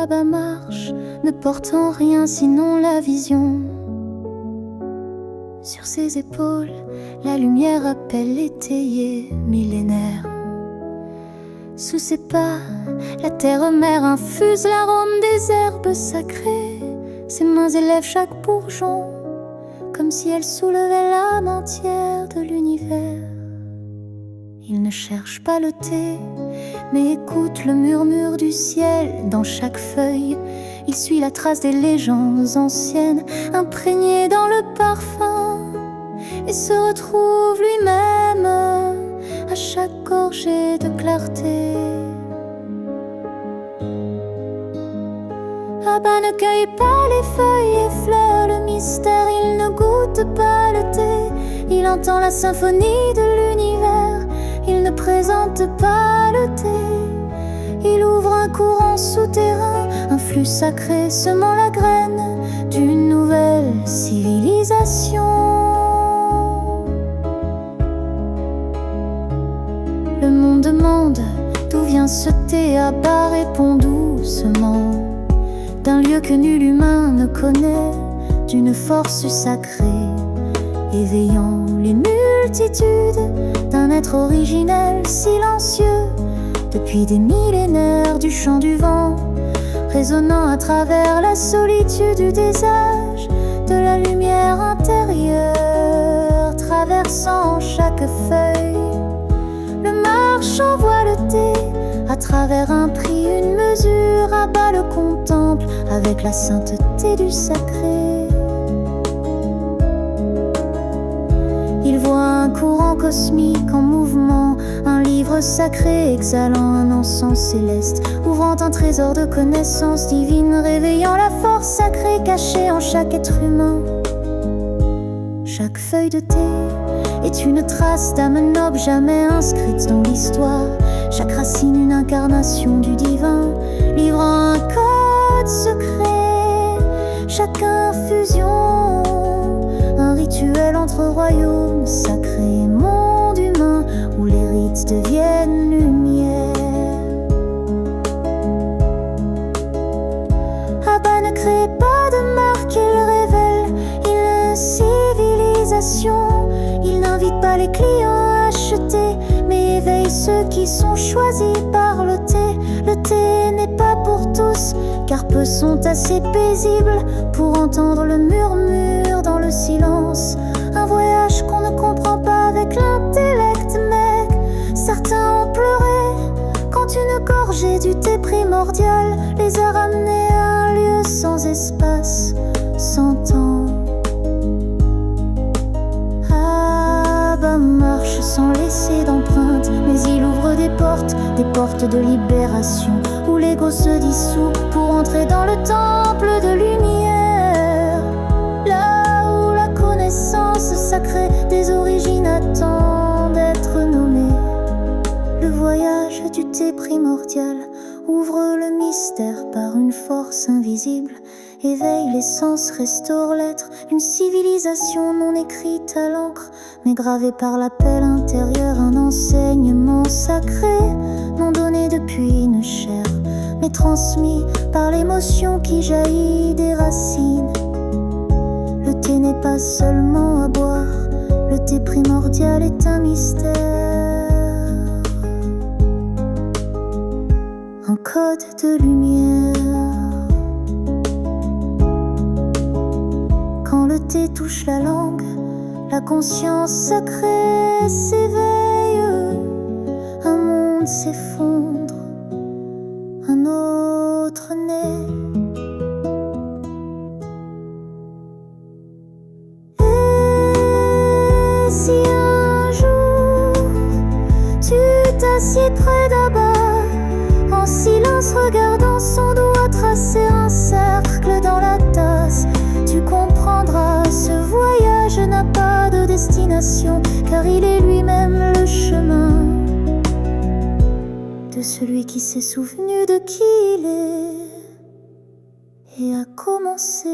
là-bas marche, ne portant rien sinon la vision. Sur ses épaules, la lumière appelle l'étayé millénaire. Sous ses pas, la terre-mère infuse l'arôme des herbes sacrées. Ses mains élèvent chaque bourgeon, comme si elle soulevait l'âme entière de l'univers. Il ne cherche pas le thé, mais écoute le murmure du ciel dans chaque feuille. Il suit la trace des légendes anciennes, imprégnées dans le parfum, et se retrouve lui-même à chaque gorgée de clarté. Abba ne cueille pas les feuilles et fleurs le mystère, il ne goûte pas le thé. Il entend la symphonie de l'univers, il ne présente pas le thé. Il ouvre un courant souterrain, un flux sacré semant la graine d'une nouvelle civilisation. Le monde demande d'où vient ce thé. Abba répond doucement, d'un lieu que nul humain ne connaît, d'une force sacrée, éveillant les multitudes, d'un être originel, silencieux, depuis des millénaires, du chant du vent, résonnant à travers la solitude des âges, de la lumière intérieure, traversant chaque feuille. Le marchand voit le thé à travers un prix, une mesure. Abba le contemple avec la sainteté du sacré. Il voit un courant cosmique en mouvement, un livre sacré exhalant un encens céleste, ouvrant un trésor de connaissances divines, réveillant la force sacrée cachée en chaque être humain. Chaque feuille de thé est une trace d'âme noble jamais inscrite dans l'histoire. Chaque racine une incarnation du divin, livrant un code secret. Chaque infusion, un rituel entre royaumes sacrés, monde humain où les rites deviennent lumière. Abba ne crée pas de marque, il révèle une civilisation. Il n'invite pas les clients à acheter, mais éveille ceux qui sont choisis par le thé. Le thé n'est pas pour tous, car peu sont assez paisibles pour entendre le murmure dans le silence. Un voyage qu'on ne comprend pas avec l'intellect, mais certains ont pleuré quand une gorgée du thé primordial les a ramenés à un lieu sans espace, sans temps. Abba marche sans laisser d'empreinte, mais il ouvre des portes de libération, où l'ego se dissout pour entrer dans le temple de lumière, là où la connaissance sacrée des origines attend d'être nommée. Le voyage du thé primordial ouvre le mystère par une force invisible, éveille l'essence, restaure l'être, une civilisation non écrite à l'encre, mais gravée par l'appel intérieur, un enseignement sacré, non donné depuis une chair, mais transmis par l'émotion qui jaillit des racines. Le thé n'est pas seulement à boire, le thé primordial est un mystère, un code de lumière. Quand le thé touche la langue, la conscience sacrée s'éveille, un monde s'effondre, un autre naît. Et si un jour tu t'assieds près d'Abba, en silence regardant son doigt tracer un cercle dans la tasse, tu comprendras, ce voyage n'a pas de destination, car il est lui-même le chemin de celui qui s'est souvenu de qui il est et a commencé.